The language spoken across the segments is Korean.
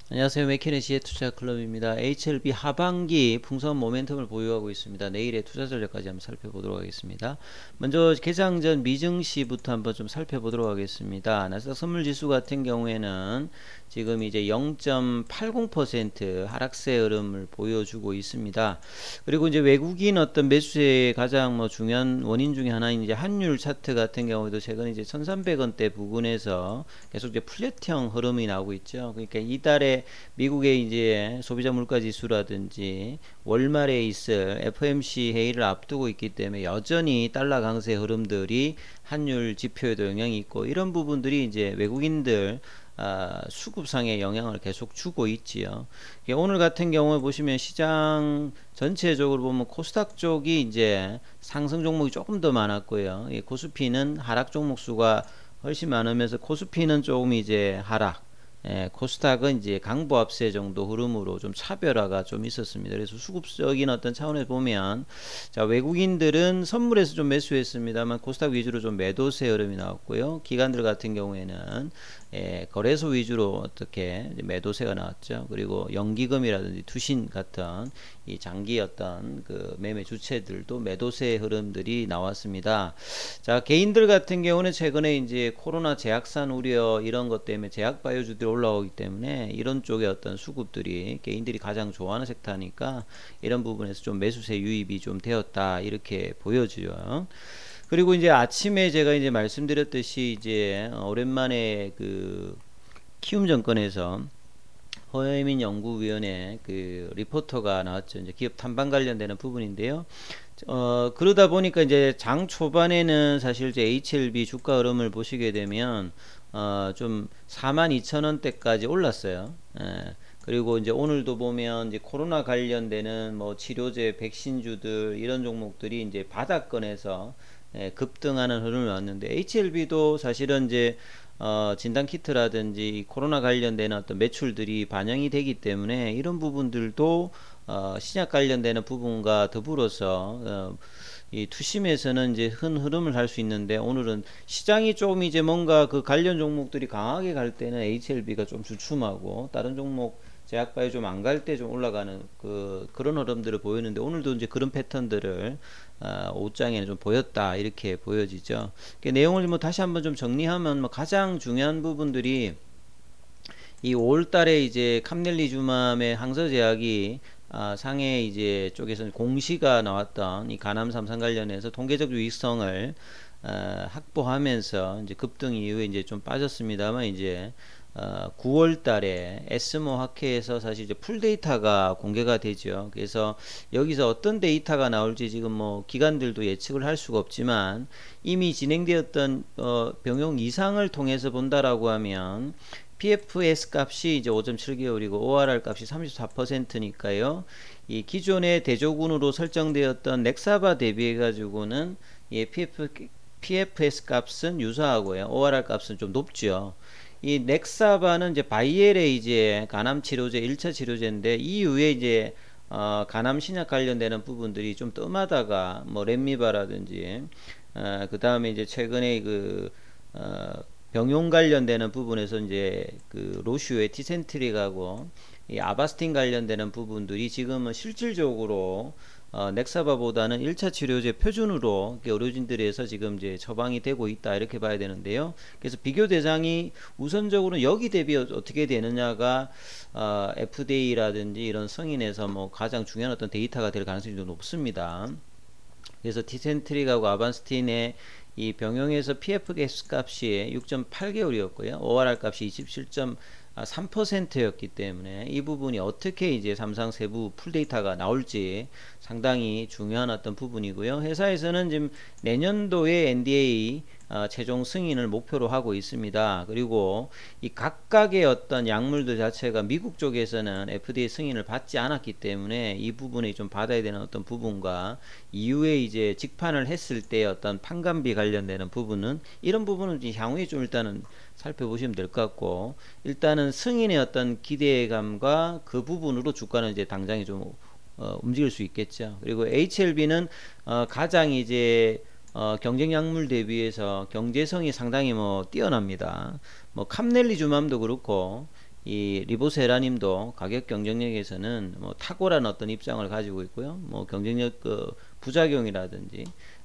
안녕하세요. 맥키네시의 투자클럽입니다. HLB 하반기 풍선 모멘텀을 보유하고 있습니다. 내일의 투자 전략까지 한번 살펴보도록 하겠습니다. 먼저 개장 전 미증시부터 한번 좀 살펴보도록 하겠습니다. 나스닥 선물지수 같은 경우에는 지금 이제 0.80% 하락세 흐름을 보여주고 있습니다. 그리고 이제 외국인 어떤 매수의 가장 중요한 원인 중에 하나인 이제 환율 차트 같은 경우에도 최근 이제 1,300원대 부근에서 계속 이제 플랫형 흐름이 나오고 있죠. 그러니까 이달에 미국의 이제 소비자 물가 지수라든지 월말에 있을 FOMC 회의를 앞두고 있기 때문에 여전히 달러 강세 흐름들이 환율 지표에도 영향이 있고, 이런 부분들이 이제 외국인들 수급상의 영향을 계속 주고 있지요. 오늘 같은 경우에 보시면 시장 전체적으로 보면 코스닥 쪽이 이제 상승 종목이 조금 더 많았고요. 코스피는 하락 종목 수가 훨씬 많으면서 코스피는 조금 이제 하락, 코스닥은 이제 강보합세 정도 흐름으로 좀 차별화가 좀 있었습니다. 그래서 수급적인 어떤 차원에서 보면, 자, 외국인들은 선물에서 좀 매수했습니다만 코스닥 위주로 좀 매도세 흐름이 나왔고요. 기관들 같은 경우에는 거래소 위주로 어떻게 매도세가 나왔죠. 그리고 연기금이라든지 투신 같은 이 장기 어떤 그 매매 주체들도 매도세 흐름들이 나왔습니다. 자, 개인들 같은 경우는 최근에 이제 코로나 재확산 우려 이런 것 때문에 제약바이오주들이 올라오기 때문에 이런 쪽의 어떤 수급들이 개인들이 가장 좋아하는 섹터니까 이런 부분에서 좀 매수세 유입이 좀 되었다, 이렇게 보여지죠. 그리고 이제 아침에 제가 이제 말씀드렸듯이 이제 오랜만에 그 키움증권에서 허혜민 연구위원회 그 리포터가 나왔죠. 이제 기업 탐방 관련되는 부분인데요. 그러다 보니까 이제 장 초반에는 사실 이제 HLB 주가 흐름을 보시게 되면 좀 42,000원대까지 올랐어요. 그리고 이제 오늘도 보면 이제 코로나 관련되는 뭐 치료제, 백신주들 이런 종목들이 이제 바닥권에서 급등하는 흐름이 왔는데, HLB도 사실은 이제 진단키트라든지 코로나 관련되는 어떤 매출들이 반영이 되기 때문에 이런 부분들도 신약 관련되는 부분과 더불어서 이 투심에서는 이제 흐름을 할 수 있는데, 오늘은 시장이 좀 이제 뭔가 그 관련 종목들이 강하게 갈 때는 HLB가 좀 주춤하고 다른 종목 제약바에 좀 안 갈 때 좀 올라가는 그런 흐름들을 보였는데, 오늘도 이제 그런 패턴들을 옷장에는 좀 보였다, 이렇게 보여지죠. 내용을 뭐 다시 한번 좀 정리하면 뭐 가장 중요한 부분들이 이 5월달에 이제 카멜리주맘의 항서제약이 상해 이제 쪽에서 공시가 나왔던 이 가남 삼상 관련해서 통계적 유익성을 확보하면서 이제 급등 이후에 이제 좀 빠졌습니다만, 이제 9월 달에 에스모 학회에서 사실 이제 풀 데이터가 공개가 되죠. 그래서 여기서 어떤 데이터가 나올지 지금 뭐 기관들도 예측을 할 수가 없지만, 이미 진행되었던 병용 이상을 통해서 본다라고 하면 PFS 값이 이제 5.7개월이고 ORR 값이 34%니까요. 이 기존의 대조군으로 설정되었던 넥사바 대비해 가지고는 PFS 값은 유사하고요. ORR 값은 좀 높죠. 이 넥사바는 이제 바이엘의 이제 간암 치료제 1차 치료제인데, 이후에 이제 간암 신약 관련되는 부분들이 좀 뜸하다가 뭐 렘미바라든지 그 다음에 이제 최근에 병용 관련되는 부분에서 이제 그 로슈의 티센트릭하고 이 아바스틴 관련되는 부분들이 지금은 실질적으로 넥사바보다는 1차 치료제 표준으로 의료진들에서 지금 이제 처방이 되고 있다, 이렇게 봐야 되는데요. 그래서 비교 대상이 우선적으로 여기 대비 어떻게 되느냐가 FDA라든지 이런 성인에서 뭐 가장 중요한 어떤 데이터가 될 가능성이 좀 높습니다. 그래서 티센트릭하고 아바스틴의 이 병용에서 PFS 값이 6.8개월이었고요. ORR 값이 27.3%였기 때문에 이 부분이 어떻게 이제 삼상 세부 풀데이터가 나올지 상당히 중요한 어떤 부분이고요. 회사에서는 지금 내년도에 NDA 최종 승인을 목표로 하고 있습니다. 그리고 이 각각의 어떤 약물들 자체가 미국 쪽에서는 FDA 승인을 받지 않았기 때문에 이 부분이 좀 받아야 되는 어떤 부분과 이후에 이제 직판을 했을 때 어떤 판관비 관련되는 부분은, 이런 부분은 향후에 좀 일단은 살펴보시면 될 것 같고, 일단은 승인의 어떤 기대감과 그 부분으로 주가는 이제 당장에 좀 움직일 수 있겠죠. 그리고 HLB는 가장 이제 경쟁 약물 대비해서 경제성이 상당히 뭐 뛰어납니다. 뭐 캄넬리주맘도 그렇고 이 리보세라님도 가격 경쟁력에서는 뭐 탁월한 어떤 입장을 가지고 있고요. 뭐 경쟁력 부작용이라든지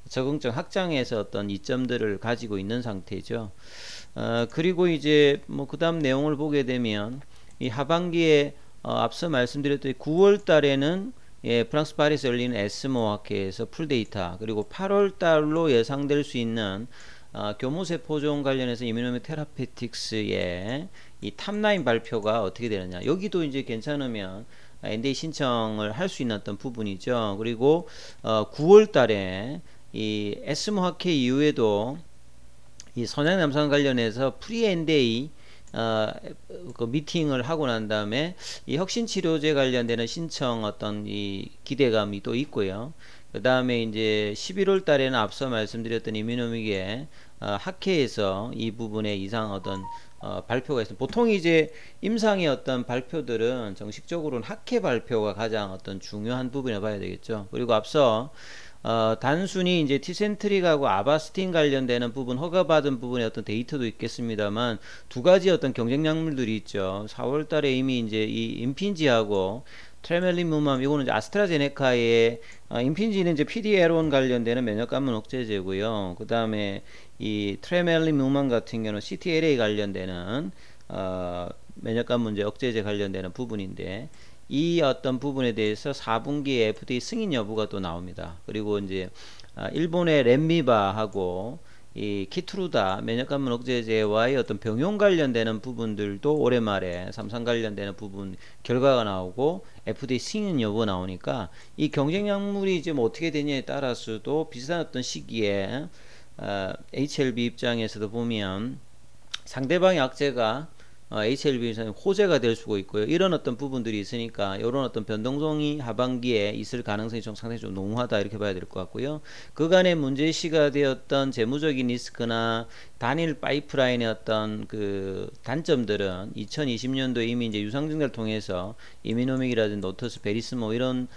적응적 확장에서 어떤 이점들을 가지고 있는 상태죠. 그리고 이제 뭐 그다음 내용을 보게 되면 이 하반기에 앞서 말씀드렸듯이 9월 달에는 예, 프랑스 파리에서 열리는 에스모 학회에서 풀데이터, 그리고 8월 달로 예상될 수 있는 교무세포종 관련해서 이뮤노믹 테라페틱스의 이 탑라인 발표가 어떻게 되느냐. 여기도 이제 괜찮으면 NDA 신청을 할 수 있는 어떤 부분이죠. 그리고 9월 달에 이 에스모 학회 이후에도 이 선양 남성 관련해서 프리 NDA 그 미팅을 하고 난 다음에 이 혁신 치료제 관련되는 신청 어떤 이 기대감이 또 있고요. 그 다음에 이제 11월 달에는 앞서 말씀드렸던 이뮤노믹의 학회에서 이 부분에 이상 어떤 발표가 있습니다. 보통 이제 임상의 어떤 발표들은 정식적으로는 학회 발표가 가장 어떤 중요한 부분이라 봐야 되겠죠. 그리고 앞서 단순히 이제 티센트릭하고 아바스틴 관련되는 부분, 허가받은 부분의 어떤 데이터도 있겠습니다만 두 가지 어떤 경쟁 약물들이 있죠. 4월 달에 이미 이제 이 임핀지하고 트레멜리무맘, 이거는 이제 아스트라제네카의 임핀지는 이제 PD-L1 관련되는 면역감염 억제제고요. 그 다음에 이 트레멜리무맘 같은 경우는 CTLA 관련되는 면역감 문제 억제제 관련되는 부분인데, 이 어떤 부분에 대해서 4분기에 FDA 승인 여부가 또 나옵니다. 그리고 이제 일본의 렘미바하고 이 키트루다 면역감염 억제제와의 어떤 병용 관련되는 부분들도 올해 말에 삼상 관련되는 부분 결과가 나오고 FDA 승인 여부가 나오니까 이 경쟁 약물이 이제 뭐 어떻게 되냐에 따라서도 비슷한 어떤 시기에 HLB 입장에서도 보면 상대방의 악재가 HLB에서는 호재가 될 수가 있고요. 이런 어떤 부분들이 있으니까 이런 어떤 변동성이 하반기에 있을 가능성이 좀 상당히 좀 농후하다 이렇게 봐야 될 것 같고요. 그간의 문제시가 되었던 재무적인 리스크나 단일 파이프라인의 어떤 그 단점들은 2020년도에 이미 이제 유상증자를 통해서 이미노믹이라든지 노터스, 베리스모 이런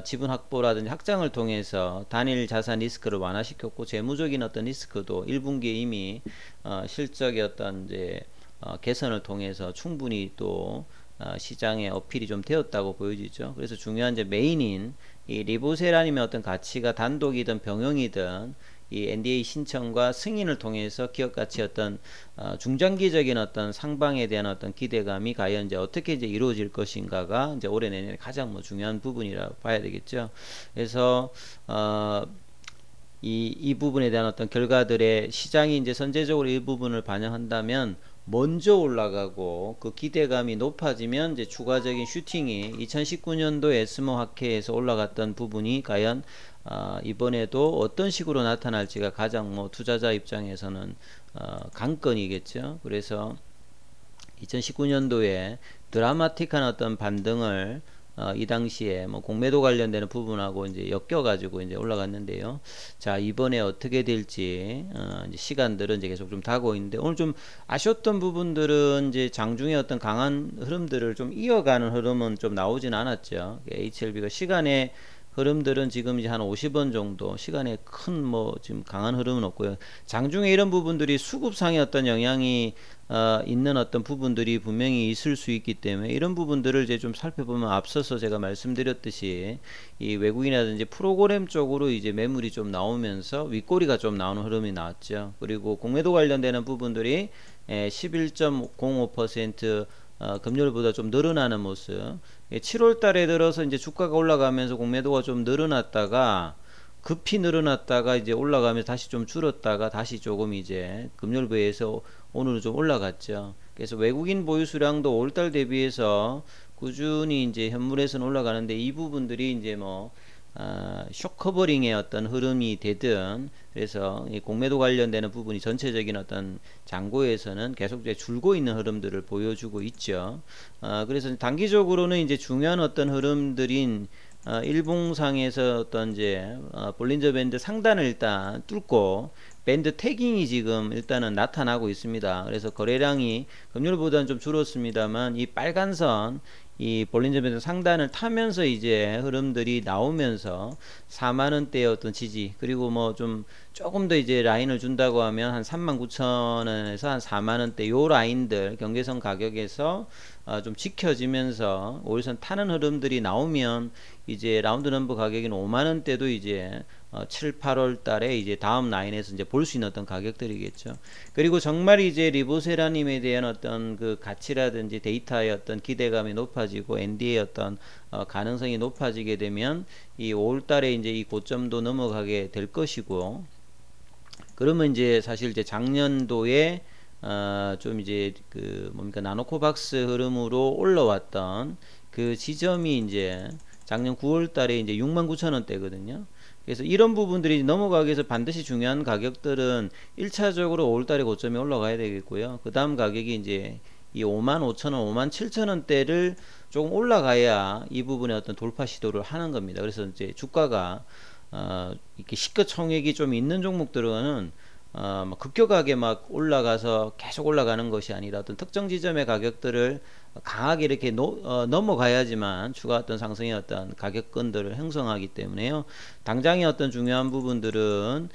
지분 확보라든지 확장을 통해서 단일 자산 리스크를 완화시켰고, 재무적인 어떤 리스크도 1분기에 이미 실적의 어떤 이제 개선을 통해서 충분히 또 시장에 어필이 좀 되었다고 보여지죠. 그래서 중요한 이제 메인인 이 리보세라님의 어떤 가치가 단독이든 병용이든 이 NDA 신청과 승인을 통해서 기업 가치 어떤 중장기적인 어떤 상방에 대한 어떤 기대감이 과연 이제 어떻게 이제 이루어질 것인가가 이제 올해 내년에 가장 뭐 중요한 부분이라고 봐야 되겠죠. 그래서 이 부분에 대한 어떤 결과들의 시장이 이제 선제적으로 이 부분을 반영한다면 먼저 올라가고, 그 기대감이 높아지면 이제 추가적인 슈팅이 2019년도 에스모 학회에서 올라갔던 부분이 과연 이번에도 어떤 식으로 나타날지가 가장 뭐 투자자 입장에서는 관건이겠죠. 그래서 2019년도에 드라마틱한 어떤 반등을 이 당시에 뭐 공매도 관련되는 부분하고 이제 엮여가지고 이제 올라갔는데요. 자, 이번에 어떻게 될지 이제 시간들은 이제 계속 좀 다가오고 있는데, 오늘 좀 아쉬웠던 부분들은 이제 장중에 어떤 강한 흐름들을 좀 이어가는 흐름은 좀 나오진 않았죠. HLB가 시간의 흐름들은 지금 이제 한 50원 정도 시간에 큰 뭐 지금 강한 흐름은 없고요. 장중에 이런 부분들이 수급상의 어떤 영향이 있는 어떤 부분들이 분명히 있을 수 있기 때문에 이런 부분들을 이제 좀 살펴보면, 앞서서 제가 말씀드렸듯이 이 외국인이라든지 프로그램 쪽으로 이제 매물이 좀 나오면서 윗꼬리가 좀 나오는 흐름이 나왔죠. 그리고 공매도 관련되는 부분들이 11.05% 금요일보다 좀 늘어나는 모습. 7월 달에 들어서 이제 주가가 올라가면서 공매도가 좀 늘어났다가 급히 늘어났다가 이제 올라가면서 다시 좀 줄었다가 다시 조금 이제 금요일부에서 오늘은 좀 올라갔죠. 그래서 외국인 보유 수량도 5월달 대비해서 꾸준히 이제 현물에서는 올라가는데, 이 부분들이 이제 뭐 쇼커버링의 어떤 흐름이 되든, 그래서 이 공매도 관련되는 부분이 전체적인 어떤 잔고에서는 계속 이제 줄고 있는 흐름들을 보여주고 있죠. 그래서 단기적으로는 이제 중요한 어떤 흐름들인 일봉상에서 어떤 이제 볼린저 밴드 상단을 일단 뚫고 밴드 태깅이 지금 일단은 나타나고 있습니다. 그래서 거래량이 금요일보다는 좀 줄었습니다만 이 빨간 선, 이 볼린저 밴드 상단을 타면서 이제 흐름들이 나오면서 4만원대의 어떤 지지, 그리고 뭐 좀 조금 더 이제 라인을 준다고 하면 한 39,000원에서 한 4만원대 요 라인들 경계선 가격에서 좀 지켜지면서 5일선 타는 흐름들이 나오면 이제 라운드 넘버 가격인 5만원대도 이제 7, 8월 달에 이제 다음 라인에서 이제 볼 수 있는 어떤 가격들이겠죠. 그리고 정말 이제 리보세라님에 대한 어떤 그 가치라든지 데이터의 어떤 기대감이 높아지고 ND의 어떤 가능성이 높아지게 되면 이 5월 달에 이제 이 고점도 넘어가게 될 것이고, 그러면 이제 사실 이제 작년도에 좀 이제 그 뭡니까 나노코박스 흐름으로 올라왔던 그 지점이 이제 작년 9월 달에 이제 69,000원대거든요. 그래서 이런 부분들이 넘어가기 위해서 반드시 중요한 가격들은 1차적으로 5월달에 고점이 올라가야 되겠고요. 그 다음 가격이 이제 이 55,000원, 57,000원대를 조금 올라가야 이 부분에 어떤 돌파 시도를 하는 겁니다. 그래서 이제 주가가 이렇게 시가총액이 좀 있는 종목들은 급격하게 막 올라가서 계속 올라가는 것이 아니라 어떤 특정 지점의 가격들을 강하게 이렇게 넘어가야지만 추가 어떤 상승의 어떤 가격권들을 형성하기 때문에요. 당장의 어떤 중요한 부분들은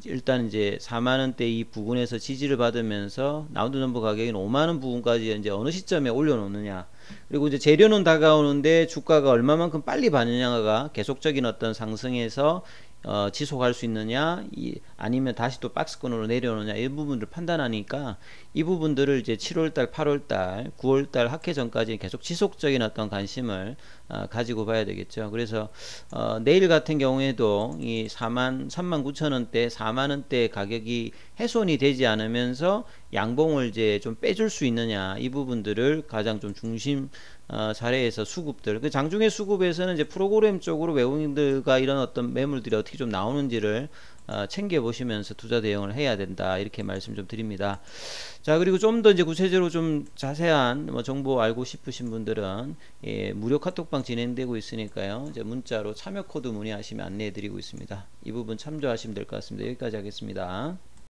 일단 이제 4만원대 이 부근에서 지지를 받으면서 라운드 넘버 가격인 5만원 부분까지 이제 어느 시점에 올려놓느냐, 그리고 이제 재료는 다가오는데 주가가 얼마만큼 빨리 받느냐가 계속적인 어떤 상승에서 지속할 수 있느냐, 아니면 다시 또 박스권으로 내려오느냐, 이 부분을 판단하니까 이 부분들을 이제 7월달, 8월달, 9월달 학회 전까지 계속 지속적인 어떤 관심을 가지고 봐야 되겠죠. 그래서 내일 같은 경우에도 이 39,000원대, 4만원대 가격이 훼손이 되지 않으면서 양봉을 이제 좀 빼줄 수 있느냐, 이 부분들을 가장 좀 중심 사례에서 수급들, 그 장중의 수급에서는 이제 프로그램 쪽으로 외국인들과 이런 어떤 매물들이 어떻게 좀 나오는지를 챙겨 보시면서 투자 대응을 해야 된다, 이렇게 말씀 좀 드립니다. 자, 그리고 좀 더 이제 구체적으로 좀 자세한 뭐 정보 알고 싶으신 분들은 무료 카톡방 진행되고 있으니까요, 이제 문자로 참여 코드 문의하시면 안내해 드리고 있습니다. 이 부분 참조하시면 될 것 같습니다. 여기까지 하겠습니다.